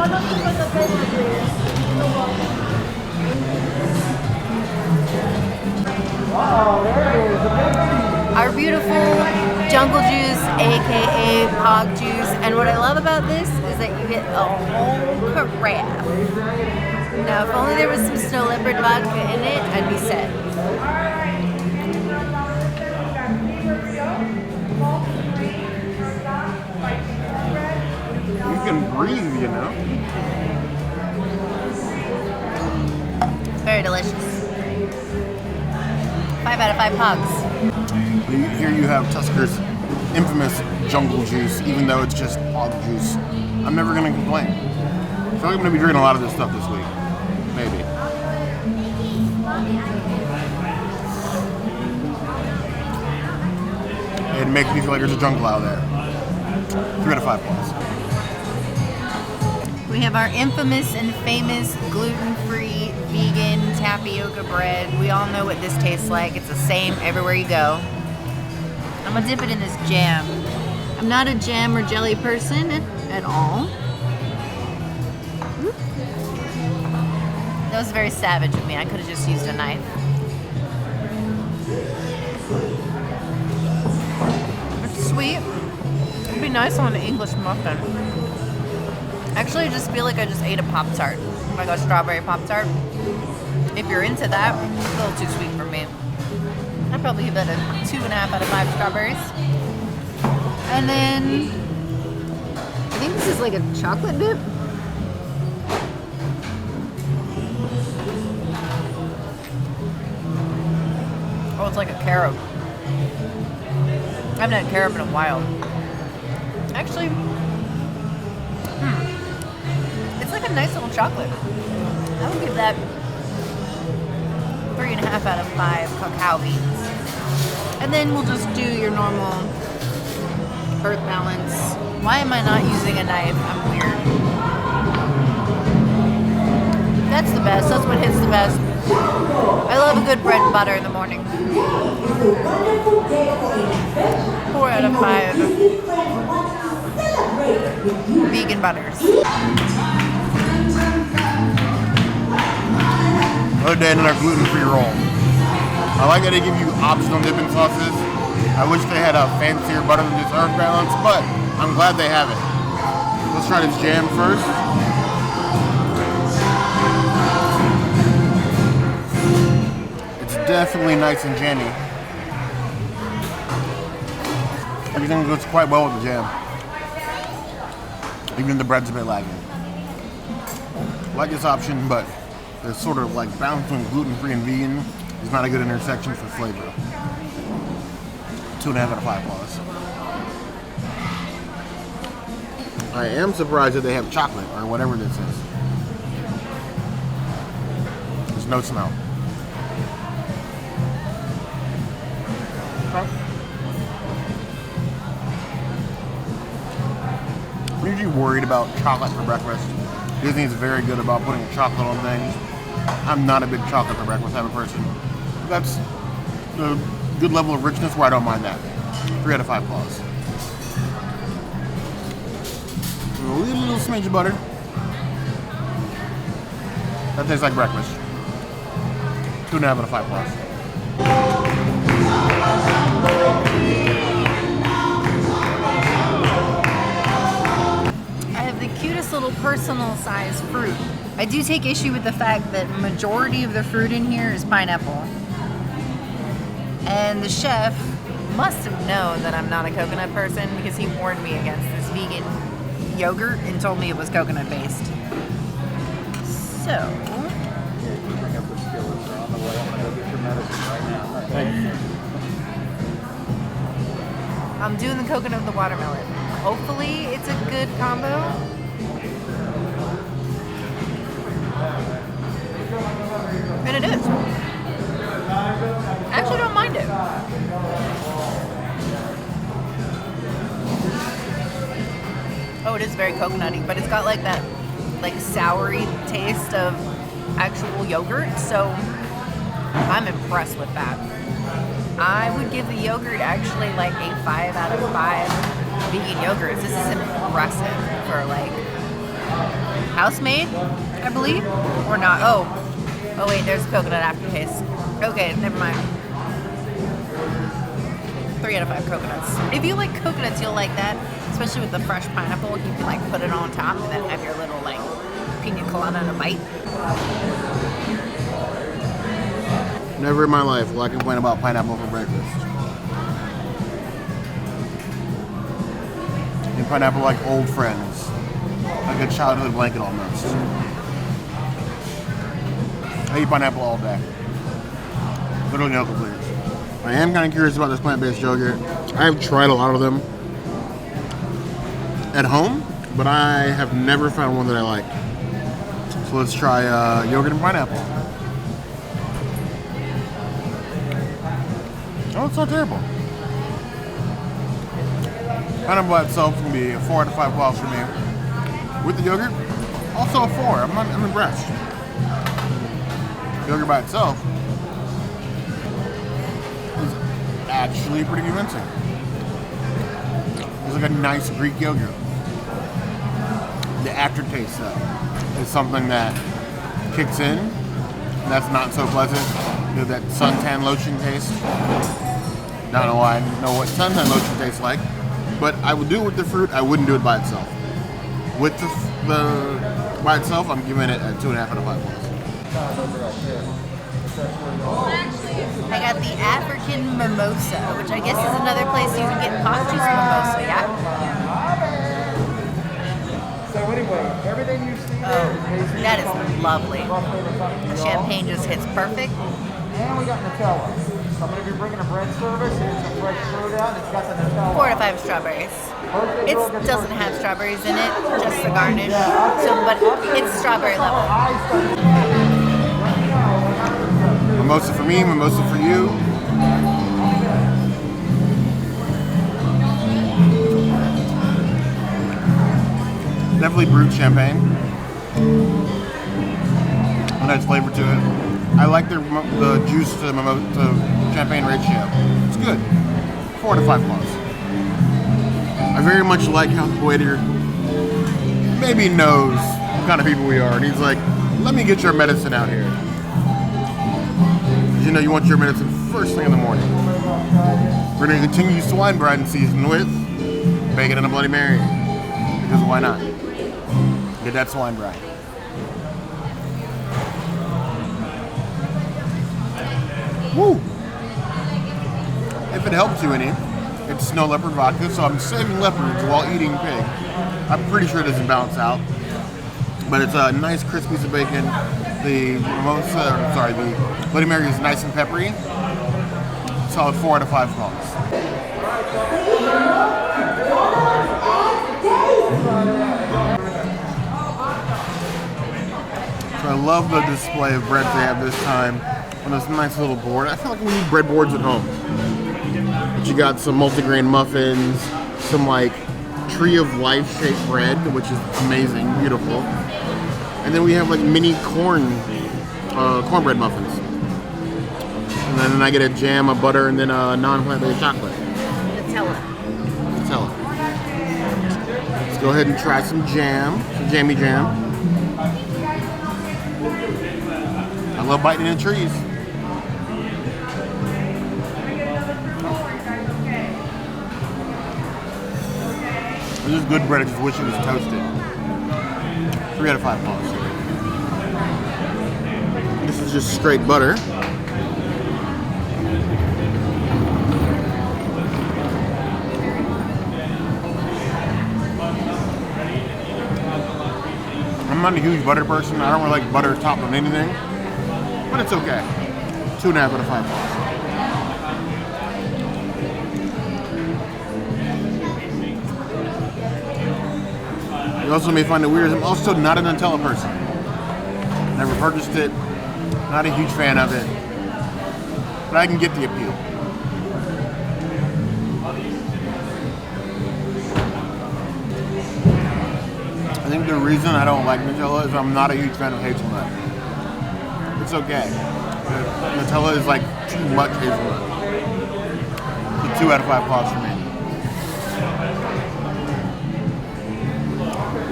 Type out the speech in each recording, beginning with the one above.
Our beautiful jungle juice, aka hog juice, and what I love about this is that you get a whole carafe. Now, if only there was some Snow Leopard Vodka in it, I'd be set. You can breathe, you know. Very delicious. 5 out of 5 hogs. Here you have Tusker's infamous jungle juice, even though it's just hog juice. I'm never going to complain. I feel like I'm going to be drinking a lot of this stuff this week. Maybe. It makes me feel like there's a jungle out there. 3 out of 5 plus. We have our infamous and famous gluten-free vegan tapioca bread. We all know what this tastes like. It's the same everywhere you go. I'm gonna dip it in this jam. I'm not a jam or jelly person at all. That was very savage of me. I could have just used a knife. It's sweet. It'd be nice on an English muffin. Actually, I just feel like I just ate a Pop-Tart. Like a strawberry Pop-Tart. If you're into that, it's a little too sweet for me. I'd probably give that a 2.5 out of 5 strawberries. And then, I think this is like a chocolate dip. Oh, it's like a carob. I haven't had carob in a while. Actually, it's like a nice little chocolate. I would give that 3.5 out of 5 cacao beans. And then we'll just do your normal earth balance. Why am I not using a knife? I'm weird. That's the best. That's what hits the best. I love a good bread and butter in the morning. 4 out of 5 vegan butters. Another day in our gluten-free roll. I like that they give you optional dipping sauces. I wish they had a fancier butter than this earth balance, but I'm glad they have it. Let's try this jam first. It's definitely nice and jammy. Everything goes quite well with the jam. Even the bread's a bit lagging. I like this option, but the sort of like balance between gluten-free and vegan is not a good intersection for flavor. 2.5 out of 5 plus. I am surprised that they have chocolate or whatever this is. There's no smell. I'm usually worried about chocolate for breakfast. Disney is very good about putting chocolate on things. I'm not a big chocolate for breakfast type of person. That's a good level of richness where I don't mind that. 3 out of 5 plus. A little smidge of butter. That tastes like breakfast. 2.5 out of 5 plus. I have the cutest little personal size fruit. I do take issue with the fact that majority of the fruit in here is pineapple. And the chef must have known that I'm not a coconut person because he warned me against this vegan yogurt and told me it was coconut based. So, Bring up the skillets are on the way. I'm gonna go get your medicine right now. I'm doing the coconut with the watermelon. Hopefully it's a good combo. And it is. I actually don't mind it. Oh, it is very coconutty, but it's got like that like soury taste of actual yogurt, so I'm impressed with that. I would give the yogurt actually like a 5 out of 5 vegan yogurts. This is impressive for like House-made, I believe, or not. Oh wait, there's coconut aftertaste. Okay, never mind. 3 out of 5 coconuts. If you like coconuts, you'll like that, especially with the fresh pineapple. You can like put it on top and then have your little like pina colada and a bite. Never in my life will I complain about pineapple for breakfast. And pineapple like old friends. Like a childhood blanket almost. I eat pineapple all day. Literally no complaints. I am kind of curious about this plant-based yogurt. I've tried a lot of them at home, but I have never found one that I like. So let's try yogurt and pineapple. Oh, it's not terrible. Pineapple by itself can be a 4 out of 5 balls for me. With the yogurt, also a 4. I'm impressed. Yogurt by itself is actually pretty convincing. It's like a nice Greek yogurt. The aftertaste, though, is something that kicks in. And that's not so pleasant. You know, that suntan lotion taste. Don't know why I know what suntan lotion tastes like, but I would do it with the fruit. I wouldn't do it by itself. With the by itself, I'm giving it a 2.5 out of 5 balls. I got the African Mimosa, which I guess is another place you can get Pastries Mimosa, yeah? So anyway, everything you see Oh, that is lovely. The champagne just hits perfect. and we got Nutella. So I'm going to be bringing a bread service. Here's some fresh fruit out. It's got the Nutella. 4 to 5 strawberries. It doesn't have strawberries in it, just the garnish. So, but it's strawberry level. Mimosa for me, mimosa for you. Definitely Brut champagne. A nice flavor to it. I like the juice to champagne ratio. It's good. 4 to 5 plus. I very much like how the waiter maybe knows what kind of people we are, and he's like, "Let me get your medicine out here." You know, you want your medicine first thing in the morning. We're going to continue swine bread season with bacon and a Bloody Mary. Because why not? Get that swine bread. Woo! If it helps you any, it's Snow Leopard Vodka, so I'm saving leopards while eating pig. I'm pretty sure it doesn't balance out. But it's a nice crisp piece of bacon. The the Bloody Mary is nice and peppery. Solid 4 out of 5 balls. So I love the display of breads they have this time on this nice little board. I feel like we need bread boards at home. But you got some multigrain muffins, some like tree of life shaped bread, which is amazing, beautiful. And then we have like mini cornbread muffins. And then I get a jam, a butter, and then a non-plant-based chocolate. Nutella. Let's go ahead and try some jam, some jammy jam. I love biting into trees. This is good bread, I just wish it was toasted. 3 out of 5 balls. This is just straight butter. I'm not a huge butter person. I don't really like butter topped on anything. But it's okay. 2.5 out of 5 balls. You also may find it weird. I'm also not a Nutella person. Never purchased it. Not a huge fan of it. But I can get the appeal. I think the reason I don't like Nutella is I'm not a huge fan of hazelnut. It's okay. But Nutella is like too much hazelnut. So 2 out of 5 balls for me.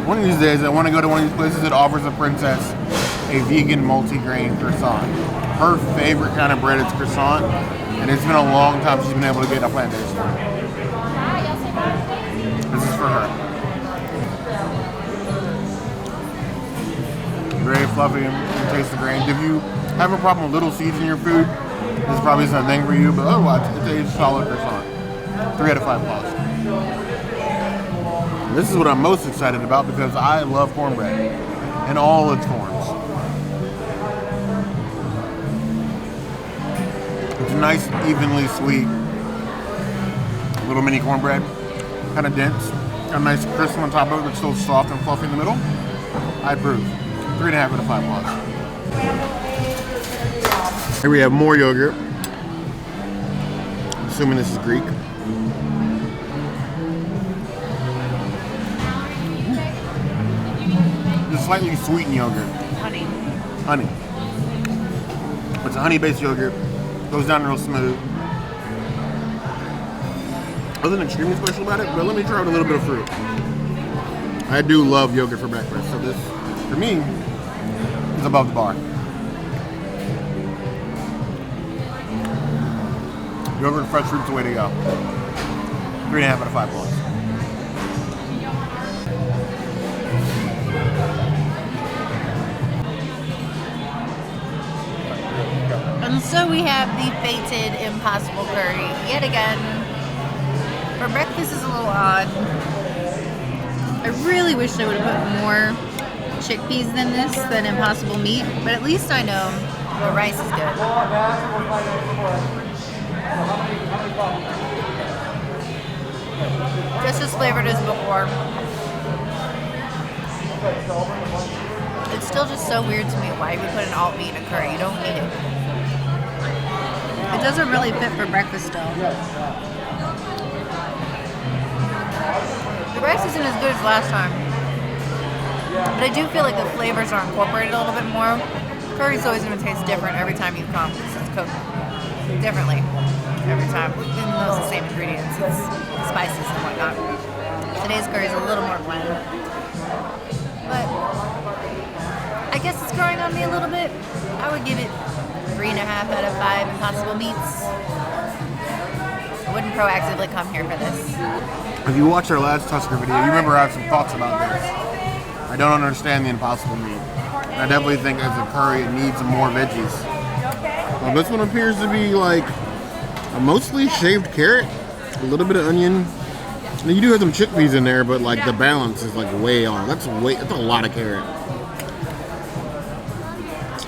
One of these days, I want to go to one of these places that offers a princess a vegan multigrain croissant. Her favorite kind of bread is croissant, and it's been a long time she's been able to get a plant-based one. This is for her. Very fluffy and taste the grain. If you have a problem with little seeds in your food, this probably isn't a thing for you, but otherwise, it's a solid croissant. 3 out of 5 plus. This is what I'm most excited about because I love cornbread in all its forms. It's a nice, evenly sweet little mini cornbread, kind of dense. Got a nice crisp on top of it, but still soft and fluffy in the middle. I approve. 3.5 out of 5 plus. Here we have more yogurt. I'm assuming this is Greek. It's slightly sweetened yogurt. Honey. Honey. It's a honey-based yogurt. Goes down real smooth. Nothing extremely special about it, but let me try with a little bit of fruit. I do love yogurt for breakfast, so this, for me, is above the bar. Yogurt and fresh fruit's the way to go. 3.5 out of 5 plus. And so we have the fated impossible curry yet again. For breakfast is a little odd. I really wish I would have put more chickpeas than impossible meat, but at least I know the rice is good. Just as flavored as before. It's still just so weird to me why we put an alt meat in a curry. You don't need it. It doesn't really fit for breakfast though. The rice isn't as good as last time. But I do feel like the flavors are incorporated a little bit more. Curry's always going to taste different every time you come because it's cooked differently every time. Even though it's the same ingredients, it's spices and whatnot. Today's curry is a little more bland. But I guess it's growing on me a little bit. I would give it 3.5 out of 5 impossible meats. I wouldn't proactively come here for this. If you watched our last Tusker video, you remember I have some thoughts about this. I don't understand the impossible meat. I definitely think as a curry it needs more veggies. Well, this one appears to be like a mostly shaved carrot, a little bit of onion. And you do have some chickpeas in there, but like the balance is like way off. That's a lot of carrot.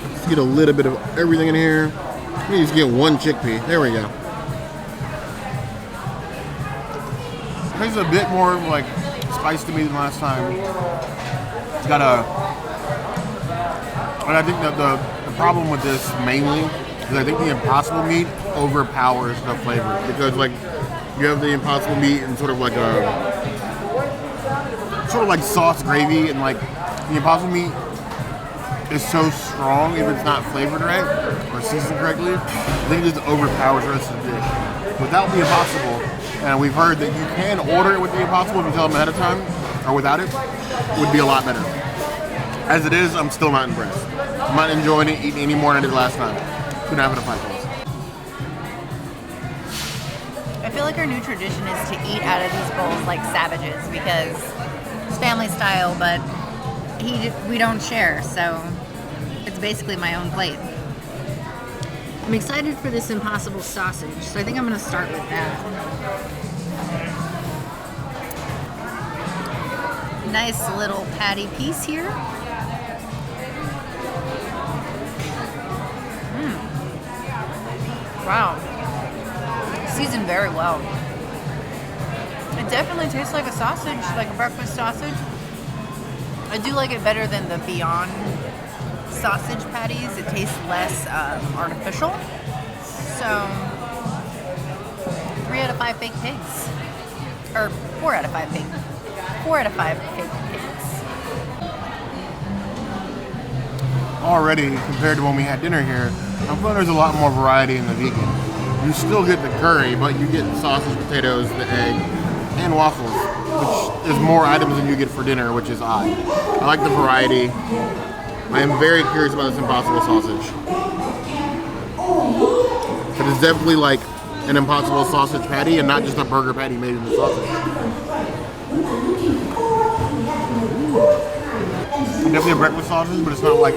Let's get a little bit of everything in here. Let me just get one chickpea. There we go. Tastes a bit more like spice to me than last time. It's got a... But I think that the problem with this mainly is I think the impossible meat overpowers the flavor. Because like you have the impossible meat and sort of like sauce gravy, and like the impossible meat is so strong if it's not flavored right or seasoned correctly. I think it just overpowers the rest of the dish. Without the impossible, and we've heard that you can order it with the impossible if you tell them ahead of time, or without it, would be a lot better. As it is, I'm still not impressed. I'm not enjoying it eating any more than I did last time. 2.5 out of 5 plus. I feel like our new tradition is to eat out of these bowls like savages because it's family style, but we don't share, so it's basically my own plate. I'm excited for this impossible sausage, so I think I'm going to start with that. Nice little patty piece here. Wow. Seasoned very well. It definitely tastes like a sausage, like a breakfast sausage. I do like it better than the Beyond sausage patties. It tastes less artificial. So, 3 out of 5 baked pigs. Or 4 out of 5 baked. 4 out of 5 baked pigs. Already, compared to when we had dinner here, I'm feeling there's a lot more variety in the vegan. You still get the curry, but you get the sausage, potatoes, the egg, and waffles, which is more items than you get for dinner, which is odd. I like the variety. I am very curious about this Impossible sausage. It is definitely like an Impossible sausage patty and not just a burger patty made into sausage. Definitely a breakfast sausage, but it's not like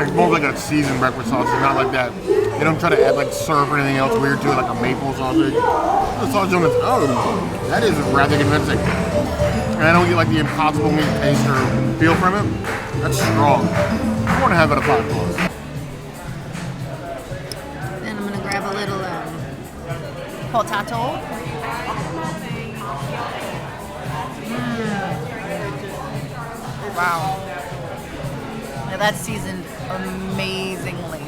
it's more like a seasoned breakfast sausage, not like that. They don't try to add like syrup or anything else weird to it, like a maple sausage. The sausage on its own, that is rather convincing. And I don't get like the Impossible meat taste or feel from it. That's strong. 4.5 out of 5 plus. Then I'm gonna grab a little potato. Wow. Now that's seasoned amazingly.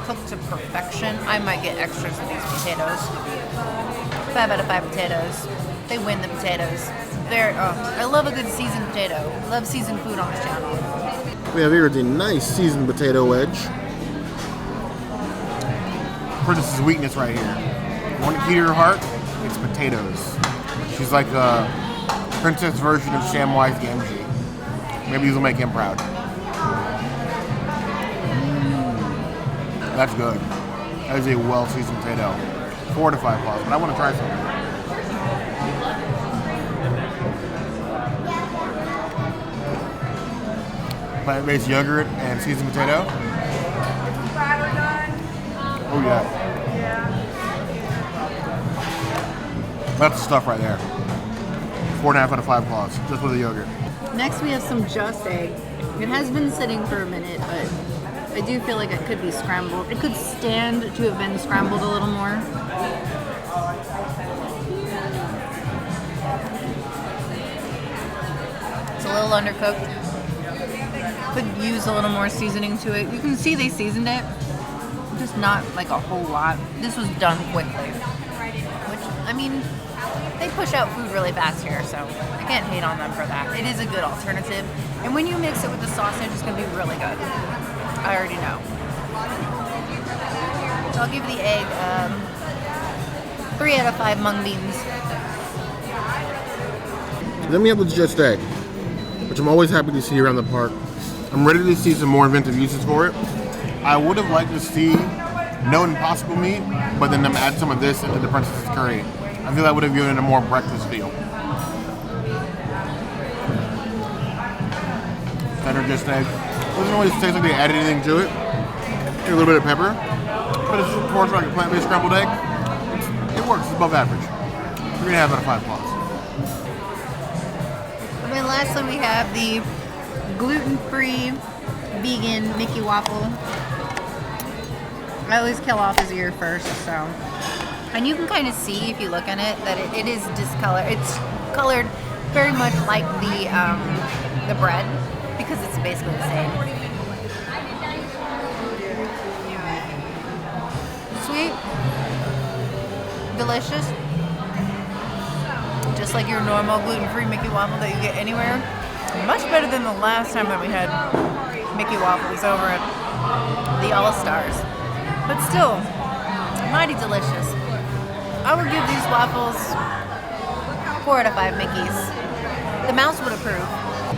Cooked to perfection. I might get extras of these potatoes. 5 out of 5 potatoes. They win the potatoes. I love a good seasoned potato. I love seasoned food on this channel. We have here the nice seasoned potato wedge. Princess's weakness right here. Want to key to her heart? It's potatoes. She's like a princess version of Samwise Gamgee. Maybe these will make him proud. That's good. That is a well-seasoned potato. 4 to 5 plus, but I want to try something. Plant-based yogurt and seasoned potato. Oh yeah. That's the stuff right there. 4.5 out of 5 plus, just with the yogurt. Next we have some Just Egg. It has been sitting for a minute, but I do feel like it could be scrambled. It could stand to have been scrambled a little more. It's a little undercooked. Could use a little more seasoning to it. You can see they seasoned it, just not like a whole lot. This was done quickly, which, I mean, they push out food really fast here, so I can't hate on them for that. It is a good alternative, and when you mix it with the sausage, it's going to be really good. I already know. So I'll give the egg 3 out of 5 mung beans. Then we have the Just Egg, which I'm always happy to see around the park. I'm ready to see some more inventive uses for it. I would have liked to see no Impossible meat, but then them add some of this into the Princess's curry. I feel that would have given it a more breakfast feel. Standard Just Egg. Doesn't always taste like they added anything to it. Maybe a little bit of pepper, but it's just more like a plant-based scrambled egg. It works. It's above average. 3.5 out of 5 plus. And then lastly, we have the gluten-free vegan Mickey waffle. I always kill off his ear first, so. And you can kind of see if you look at it that it is discolored. It's colored very much like the bread because it's basically the same. Sweet, delicious, just like your normal gluten-free Mickey waffle that you get anywhere. Much better than the last time that we had Mickey waffles over at the All-Stars. But still, mighty delicious. I would give these waffles 4 out of 5 Mickeys. The mouse would approve.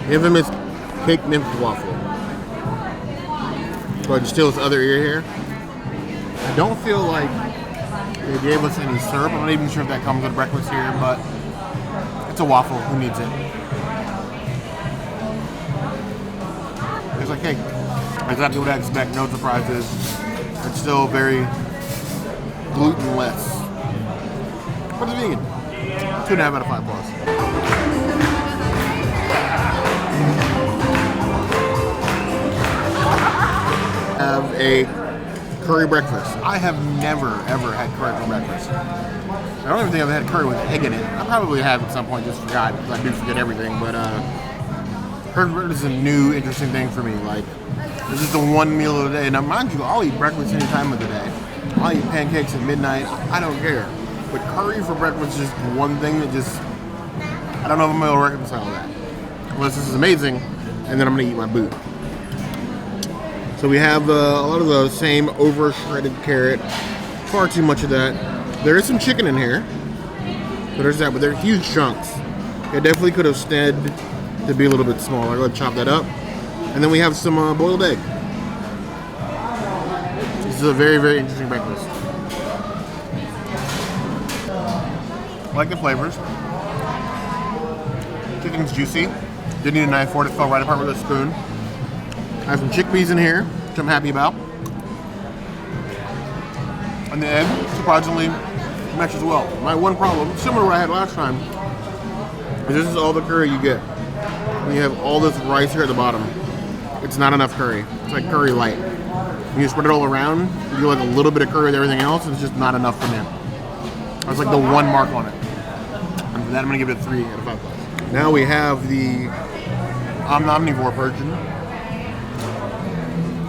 The infamous cake nymph waffle. Go ahead and steal this other ear here. I don't feel like they gave us any syrup. I'm not even sure if that comes with breakfast here, but it's a waffle. Who needs it? It's like cake. Exactly what I expect. No surprises. It's still very gluten-less. But it's vegan. 2.5 out of 5 plus. Have a curry breakfast. I have never ever had curry for breakfast. I don't even think I've had curry with egg in it. I probably have at some point, just forgot, because I do forget everything, but curry breakfast is a new, interesting thing for me. Like, it's just a one meal a day. Now, mind you, I'll eat breakfast any time of the day. I'll eat pancakes at midnight. I don't care. But curry for breakfast is just one thing that just, I don't know if I'm going to reconcile that. Unless this is amazing, and then I'm going to eat my boot. So we have a lot of the same over shredded carrot. Far too much of that. There is some chicken in here. So there's that, but they're huge chunks. It definitely could have stayed to be a little bit smaller. I'm going to chop that up. And then we have some boiled egg. This is a very, very interesting breakfast. I like the flavors. Chicken's juicy. Didn't need a knife for it. It fell right apart with a spoon. I have some chickpeas in here, which I'm happy about. And the egg, surprisingly, meshes well. My one problem, similar to what I had last time, is this is all the curry you get. When you have all this rice here at the bottom, it's not enough curry. It's like curry light. When you spread it all around, you do like a little bit of curry with everything else, and it's just not enough for me. That's like the one mark on it. And for that, I'm gonna give it a 3 out of 5 plus. Now we have the omnivore version.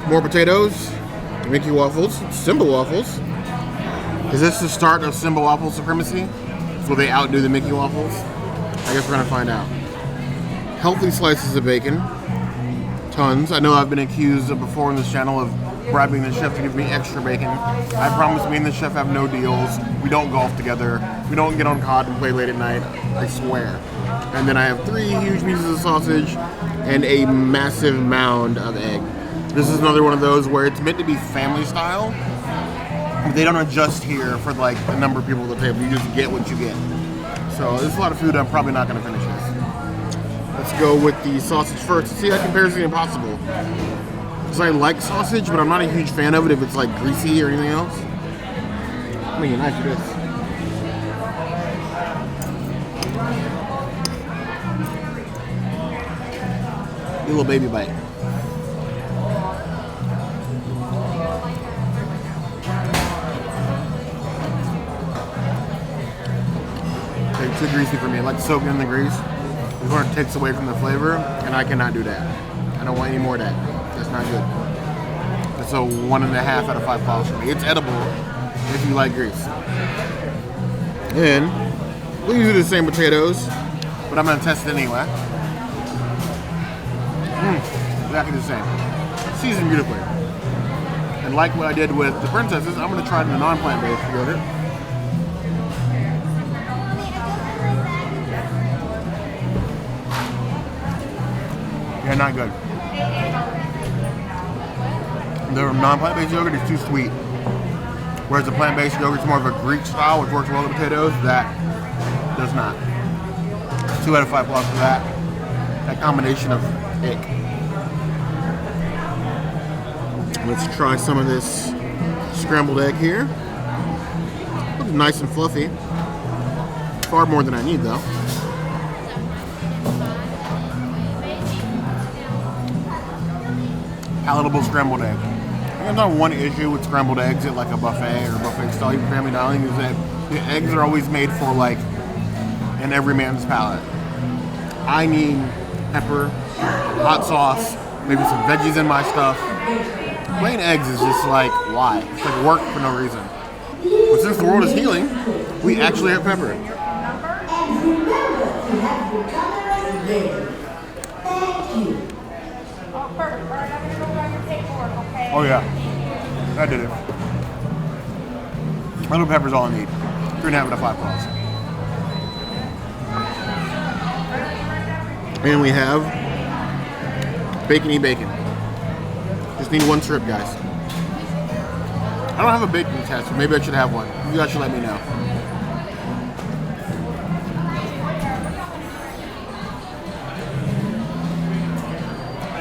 More potatoes, Mickey waffles, Simba waffles. Is this the start of Simba waffle supremacy? Will they outdo the Mickey waffles? I guess we're gonna find out. Healthy slices of bacon, tons. I know I've been accused of before on this channel of bribing the chef to give me extra bacon. I promise me and the chef have no deals. We don't golf together. We don't get on COD and play late at night. I swear. And then I have 3 huge pieces of sausage and a massive mound of egg. This is another one of those where it's meant to be family style. They don't adjust here for like the number of people at the table. You just get what you get. So there's a lot of food. I'm probably not going to finish this. Let's go with the sausage first. See how it compares to the Impossible. Because I like sausage, but I'm not a huge fan of it if it's like greasy or anything else. I mean, nice for this. A little baby bite. Okay, too greasy for me. I like to soak it in the grease. This one takes away from the flavor, and I cannot do that. I don't want any more of that. That's not good. It's a 1.5 out of 5 balls for me. It's edible if you like grease. And we'll use the same potatoes, but I'm gonna test it anyway. Exactly the same. Seasoned beautifully. And like what I did with the princesses, I'm gonna try it in the non-plant-based yogurt. Yeah, not good. The non-plant-based yogurt is too sweet. Whereas the plant-based yogurt is more of a Greek style, which works well with potatoes. That does not. 2 out of 5 plus for that. That combination of ick. Let's try some of this scrambled egg here. Looks nice and fluffy. Far more than I need though. Palatable scrambled egg. There's not one issue with scrambled eggs at like a buffet or buffet style, even family dining, is that the eggs are always made for like an everyman's palate. I need pepper, hot sauce, maybe some veggies in my stuff. Plain eggs is just like, why? It's like work for no reason. But since the world is healing, we actually have pepper. Oh yeah, that did it. Little pepper's all I need. 3.5 out of 5 plus. And we have bacony bacon. Just need 1 strip, guys. I don't have a bacon test, so maybe I should have one. You guys should let me know.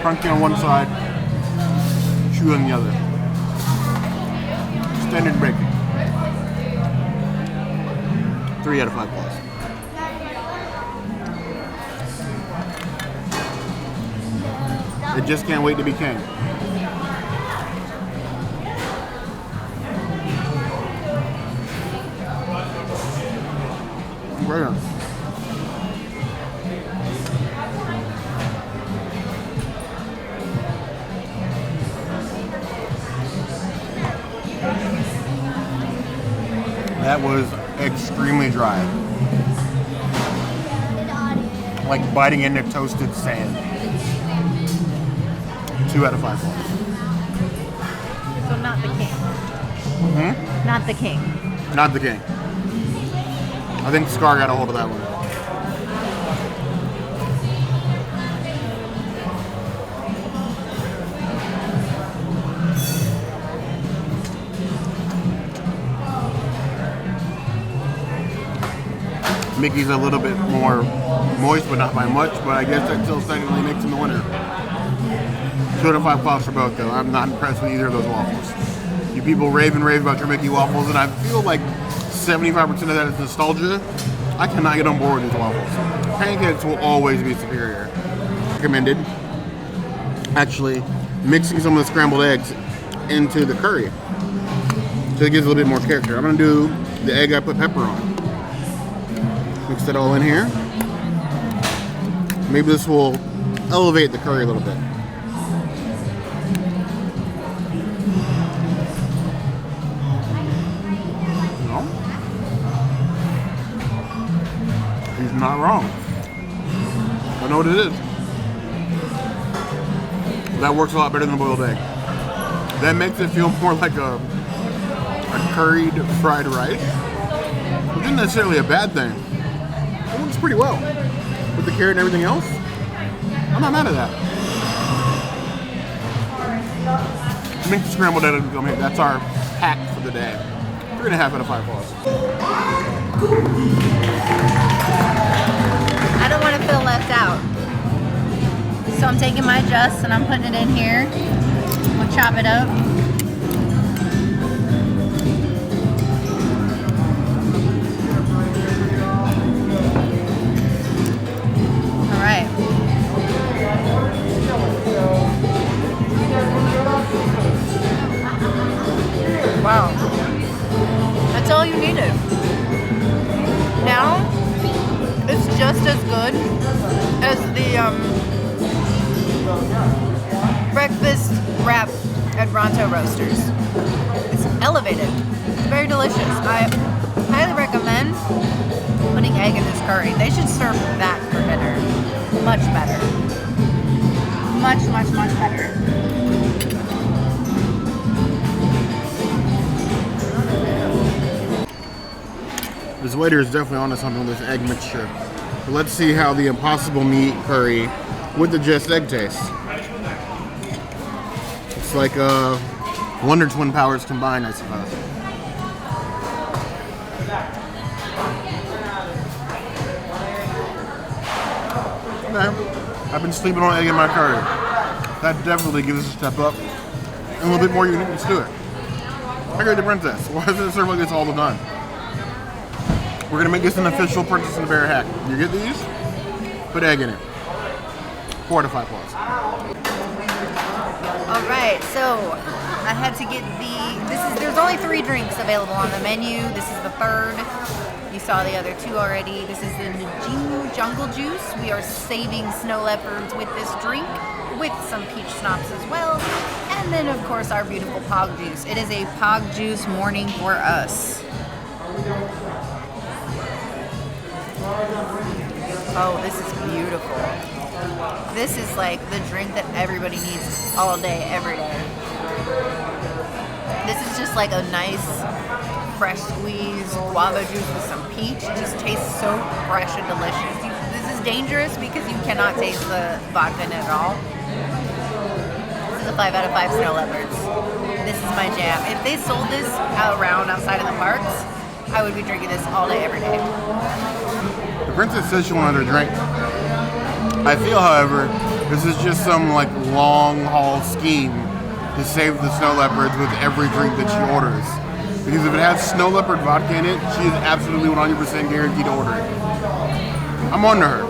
Crunchy on one side, chewy on the other. Standard bacon. 3 out of 5 plus. I just can't wait to be king. Right on. That was extremely dry. Like biting into toasted sand. 2 out of 5 points. So not the king. Not the king. Not the king. I think Scar got a hold of that one. Mickey's a little bit more moist, but not by much. But I guess that still technically makes him the winner. 2 out of 5 claws for both, though. I'm not impressed with either of those waffles. You people rave and rave about your Mickey waffles, and I feel like 75% of that is nostalgia. I cannot get on board with these waffles. Pancakes will always be superior. Recommended. Actually, mixing some of the scrambled eggs into the curry, so it gives a little bit more character. I'm gonna do the egg I put pepper on. Mix that all in here. Maybe this will elevate the curry a little bit. No? He's not wrong. I know what it is. That works a lot better than a boiled egg. That makes it feel more like a curried fried rice, which isn't necessarily a bad thing. It works pretty well with the carrot and everything else. I'm not mad at that. Make the scrambled egg come here. That's our hack for the day. 3.5 out of 5 claws. I don't want to feel left out. So I'm taking my Just and I'm putting it in here. We'll chop it up. All right. Wow. That's all you needed. Now, it's just as good as the breakfast wrap at Ronto Roasters. It's elevated. It's very delicious. I highly recommend putting egg in this curry. They should serve that for dinner. Much better. Much, much, much better. This waiter is definitely onto something with this egg mixture. But let's see how the Impossible Meat curry with the Just egg tastes. It's like Wonder Twin powers combined, I suppose. Okay. I've been sleeping on egg in my curry. That definitely gives us a step up and a little bit more uniqueness to it. I agree with the princess. Why does it serve like this all the time? We're gonna make this an official Princess and the Bear hack. You get these, put egg in it. 4 out of 5 claws. All right, so I had to get there's only 3 drinks available on the menu. This is the 3rd. You saw the other 2 already. This is the Ngumu Jungle Juice. We are saving snow leopards with this drink, with some peach schnapps as well. And then, of course, our beautiful Pog Juice. It is a Pog Juice morning for us. Oh, this is beautiful. This is like the drink that everybody needs all day, every day. This is just like a nice, fresh squeezed guava juice with some peach. It just tastes so fresh and delicious. This is dangerous because you cannot taste the vodka in it at all. This is a 5 out of 5 Snow Leopards. This is my jam. If they sold this around outside of the parks, I would be drinking this all day, every day. The princess says she wanted a drink. I feel, however, this is just some like long haul scheme to save the snow leopards with every drink that she orders. Because if it has Snow Leopard Vodka in it, she is absolutely 100% guaranteed to order it. I'm on to her.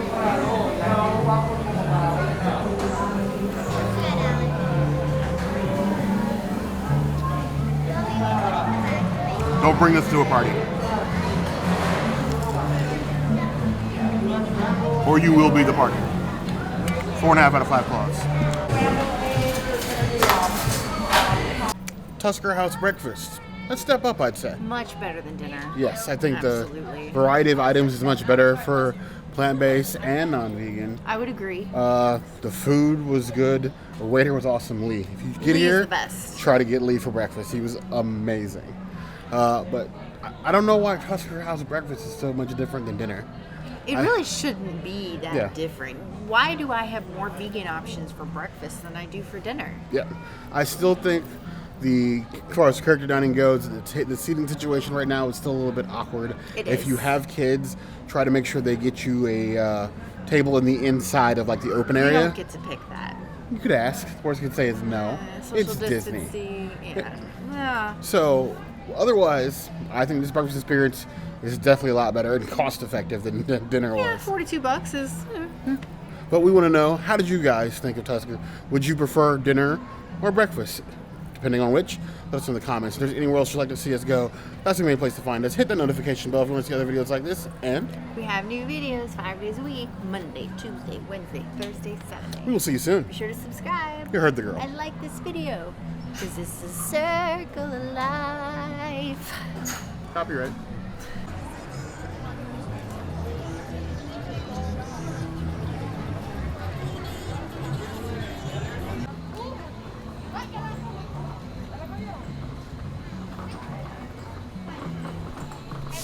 Don't bring this to a party. Or you will be the party. 4.5 out of 5 claws. Tusker House breakfast. Let's step up, I'd say. Much better than dinner. Yes, I think Absolutely. The variety of items is much better for plant-based and non-vegan. I would agree. The food was good. The waiter was awesome, Lee. If you get Lee is here, the best. try to get Lee for breakfast. He was amazing. But I don't know why Tusker House breakfast is so much different than dinner. It really shouldn't be that Yeah. different. Why do I have more vegan options for breakfast than I do for dinner? Yeah, I still think as far as character dining goes, the seating situation right now is still a little bit awkward. It If is. you have kids, try to make sure they get you a table in the inside of like the open You area. don't get to pick that. You could ask. The worst you could say is no. Social It's Disney. distancing. Yeah. So, otherwise, I think this breakfast experience is definitely a lot better and cost effective than dinner Yeah, was. $42 is. But we want to know, how did you guys think of Tusker? Would you prefer dinner or breakfast? Depending on which, let us know in the comments. If there's anywhere else you'd like to see us go, that's the main place to find us. Hit that notification bell if you want to see other videos like this. And We have new videos 5 days a week: Monday, Tuesday, Wednesday, Thursday, we Saturday. will see you soon. Be sure to subscribe. You heard the girl. And like this video, because it's a circle of life. Copyright.